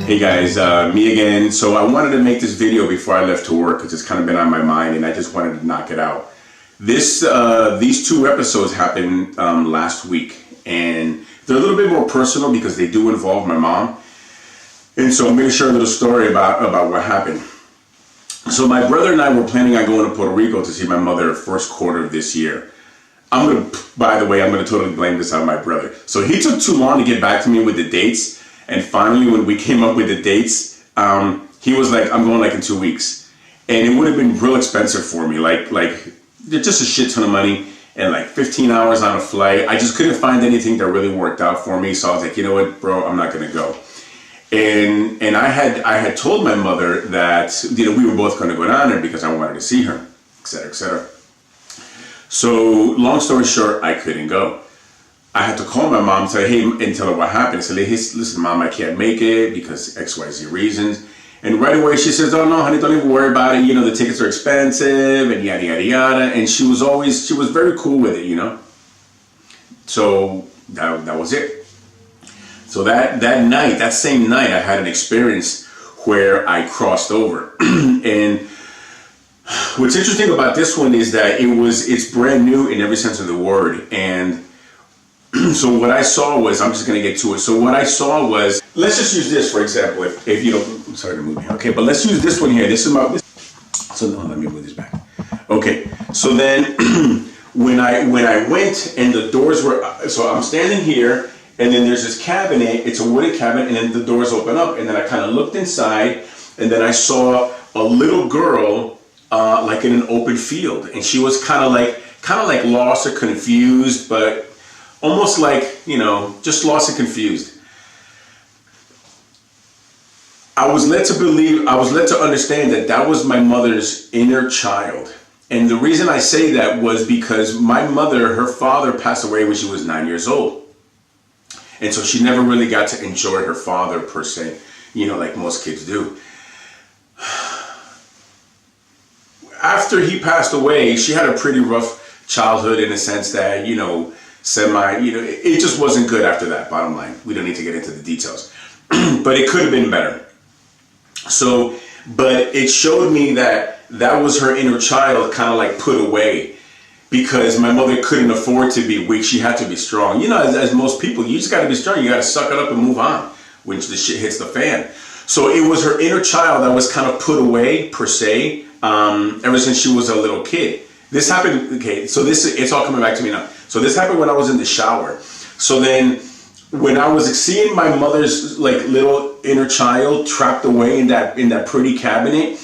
Hey guys, me again. So I wanted to make this video before I left to work because it's kind of been on my mind and I just wanted to knock it out. These two episodes happened last week and they're a little bit more personal because they do involve my mom. And so I'm going to share a little story about what happened. So my brother and I were planning on going to Puerto Rico to see my mother first quarter of this year. By the way, I'm going to totally blame this on my brother. So he took too long to get back to me with the dates. And finally, when we came up with the dates, he was like, I'm going like in 2 weeks. And it would have been real expensive for me, like just a shit ton of money and like 15 hours on a flight. I just couldn't find anything that really worked out for me. So I was like, you know what, bro, I'm not going to go. And I had told my mother that, you know, we were both going to go down there because I wanted to see her, et cetera, et cetera. So long story short, I couldn't go. I had to call my mom and say, hey, and tell her what happened. I said, hey, listen, Mom, I can't make it because X, Y, Z reasons. And right away she says, oh no, honey, don't even worry about it. You know, the tickets are expensive and yada, yada, yada. And she was very cool with it, you know. So that was it. So that same night, I had an experience where I crossed over. And what's interesting about this one is that it's brand new in every sense of the word. And so what I saw was, I'm just going to get to it. So what I saw was, let's just use this, for example, if you don't, I'm sorry to move here. Okay, but let's use this one here. This is about this. So let me move this back. Okay, so then when I went and the doors were, so I'm standing here and then there's this cabinet, it's a wooden cabinet, and then the doors open up and then I kind of looked inside and then I saw a little girl like in an open field, and she was kind of like lost or confused, but almost like, you know, just lost and confused. I was led to understand that was my mother's inner child. And the reason I say that was because my mother, her father passed away when she was 9 years old. And so she never really got to enjoy her father per se, you know, like most kids do. After he passed away, she had a pretty rough childhood in the sense that, you know, it just wasn't good after that, bottom line. We don't need to get into the details. But it could have been better. So, but it showed me that was her inner child kind of like put away because my mother couldn't afford to be weak. She had to be strong. You know, as most people, you just got to be strong. You got to suck it up and move on when the shit hits the fan. So it was her inner child that was kind of put away, per se, ever since she was a little kid. This happened, okay, so it's all coming back to me now. So this happened when I was in the shower. So then when I was seeing my mother's like little inner child trapped away in that pretty cabinet,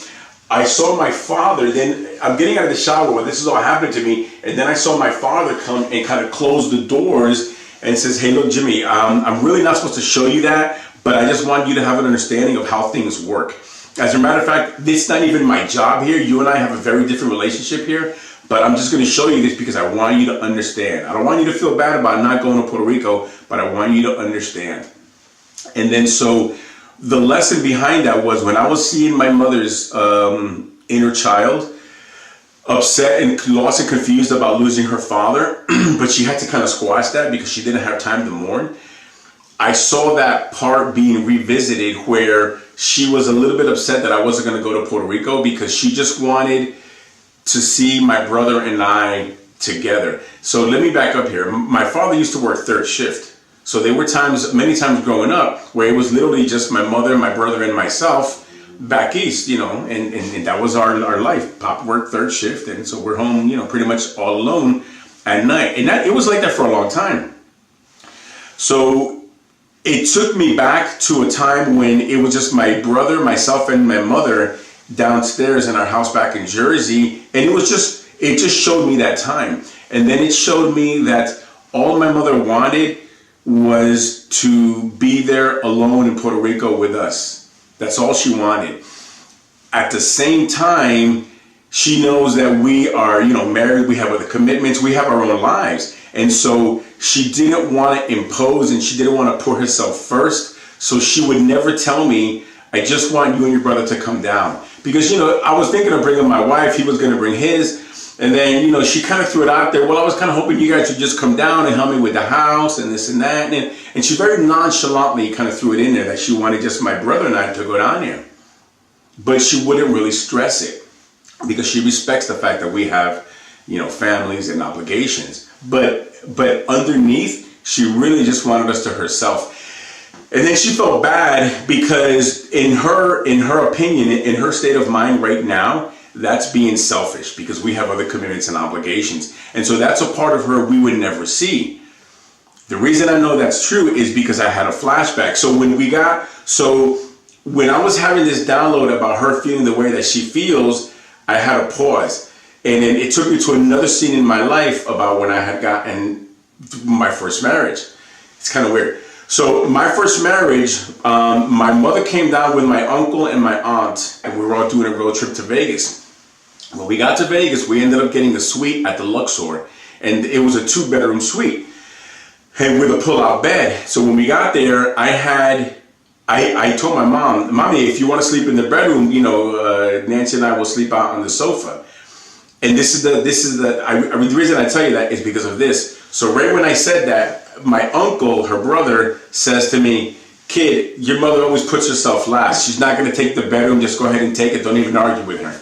I saw my father. Then I'm getting out of the shower when this is all happening to me. And then I saw my father come and kind of close the doors and says, hey, look, Jimmy, I'm really not supposed to show you that, but I just want you to have an understanding of how things work. As a matter of fact, this is not even my job here. You and I have a very different relationship here. But I'm just going to show you this because I want you to understand. I don't want you to feel bad about not going to Puerto Rico, but I want you to understand. And then so the lesson behind that was when I was seeing my mother's inner child upset and lost and confused about losing her father, but she had to kind of squash that because she didn't have time to mourn. I saw that part being revisited where she was a little bit upset that I wasn't going to go to Puerto Rico because she just wanted to see my brother and I together. So let me back up here. My father used to work third shift. So there were many times growing up where it was literally just my mother, my brother, and myself back east, you know, and that was our life. Pop worked third shift, and so we're home, you know, pretty much all alone at night. And it was like that for a long time. So it took me back to a time when it was just my brother, myself, and my mother downstairs in our house back in Jersey, and it just showed me that time. And then it showed me that all my mother wanted was to be there alone in Puerto Rico with us. That's all she wanted. At the same time, she knows that we are, you know, married, we have other commitments, we have our own lives. And so she didn't want to impose and she didn't want to put herself first. So she would never tell me, I just want you and your brother to come down. Because, you know, I was thinking of bringing my wife, he was going to bring his. And then, you know, she kind of threw it out there. Well, I was kind of hoping you guys would just come down and help me with the house and this and that. And she very nonchalantly kind of threw it in there that she wanted just my brother and I to go down there. But she wouldn't really stress it because she respects the fact that we have, you know, families and obligations. But underneath, she really just wanted us to herself. And then she felt bad because in her opinion, in her state of mind right now, that's being selfish because we have other commitments and obligations. And so that's a part of her we would never see. The reason I know that's true is because I had a flashback. So when I was having this download about her feeling the way that she feels, I had a pause. And then it took me to another scene in my life about when I had gotten my first marriage. It's kind of weird. So my first marriage, my mother came down with my uncle and my aunt, and we were all doing a road trip to Vegas. When we got to Vegas, we ended up getting a suite at the Luxor, and it was a 2-bedroom suite, and with a pull-out bed. So when we got there, I told my mom, Mommy, if you want to sleep in the bedroom, you know, Nancy and I will sleep out on the sofa. And the reason I tell you that is because of this. So right when I said that, my uncle, her brother, says to me, kid, your mother always puts herself last. She's not going to take the bedroom. Just go ahead and take it. Don't even argue with her.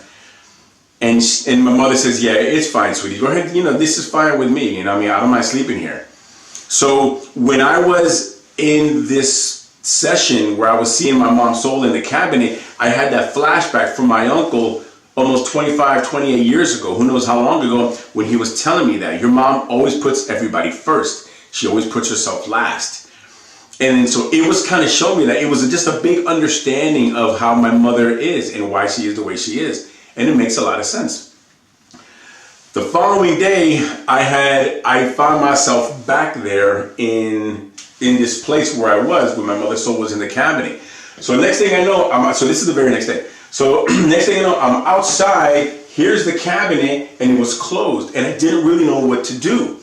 And my mother says, yeah, it's fine, sweetie. Go ahead. You know, this is fine with me. You know, I mean, I don't mind sleeping here. So when I was in this session where I was seeing my mom's soul in the cabinet, I had that flashback from my uncle almost 25, 28 years ago, who knows how long ago, when he was telling me that your mom always puts everybody first. She always puts herself last. And so it was kind of showing me that it was just a big understanding of how my mother is and why she is the way she is. And it makes a lot of sense. The following day, I found myself back there in this place where I was, where my mother's soul was in the cabinet. So next thing I know, so this is the very next day. So next thing I know, I'm outside, here's the cabinet, and it was closed. And I didn't really know what to do.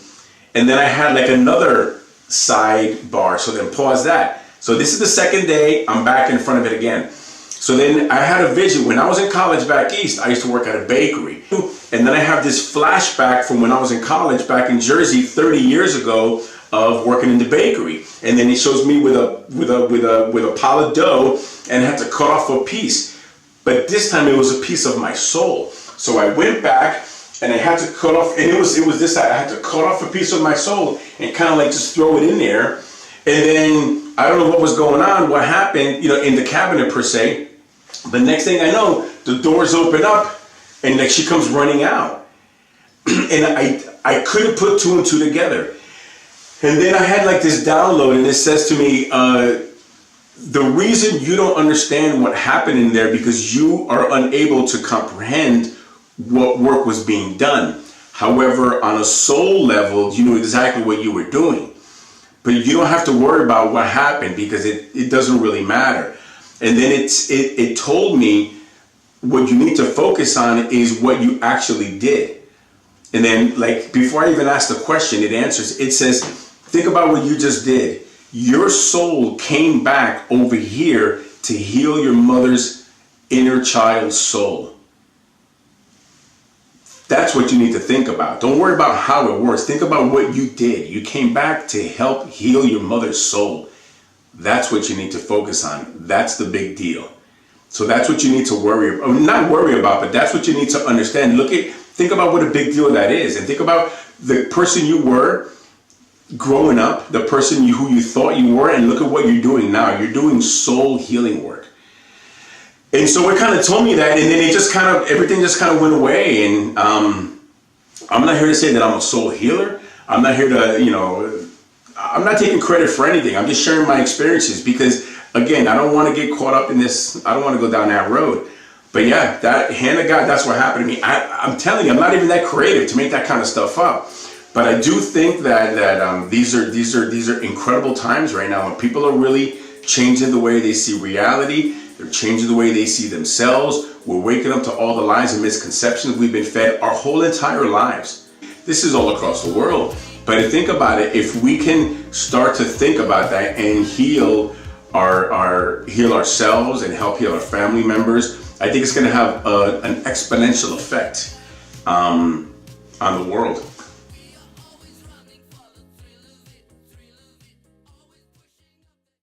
And then I had like another sidebar, so then pause that. So this is the second day, I'm back in front of it again. So then I had a vision. When I was in college back east, I used to work at a bakery. And then I have this flashback from when I was in college back in Jersey 30 years ago of working in the bakery. And then it shows me with a pile of dough and I had to cut off a piece. But this time it was a piece of my soul. So I went back and I had to cut off, and it was this, I had to cut off a piece of my soul and kind of like just throw it in there. And then I don't know what was going on, what happened, you know, in the cabinet per se. But next thing I know, the doors open up and like she comes running out. And I couldn't put two and two together. And then I had like this download and it says to me, the reason you don't understand what happened in there because you are unable to comprehend what work was being done. However, on a soul level, you knew exactly what you were doing. But you don't have to worry about what happened because it doesn't really matter. And then it told me what you need to focus on is what you actually did. And then like before I even ask the question, it answers. It says, think about what you just did. Your soul came back over here to heal your mother's inner child's soul. That's what you need to think about. Don't worry about how it works. Think about what you did. You came back to help heal your mother's soul. That's what you need to focus on. That's the big deal. So that's what you need to worry about. Not worry about, but that's what you need to understand. Think about what a big deal that is. And think about the person you were growing up, the person who you thought you were, and look at what you're doing now. You're doing soul healing work. And so it kind of told me that, and then everything just kind of went away. And I'm not here to say that I'm a soul healer. I'm not here to, I'm not taking credit for anything. I'm just sharing my experiences because, again, I don't want to get caught up in this. I don't want to go down that road. But yeah, that hand of God, that's what happened to me. I'm telling you, I'm not even that creative to make that kind of stuff up. But I do think that these are incredible times right now when people are really changing the way they see reality. They're changing the way they see themselves. We're waking up to all the lies and misconceptions we've been fed our whole entire lives. This is all across the world. But think about it, if we can start to think about that and heal ourselves and help heal our family members, I think it's going to have an exponential effect. on the world.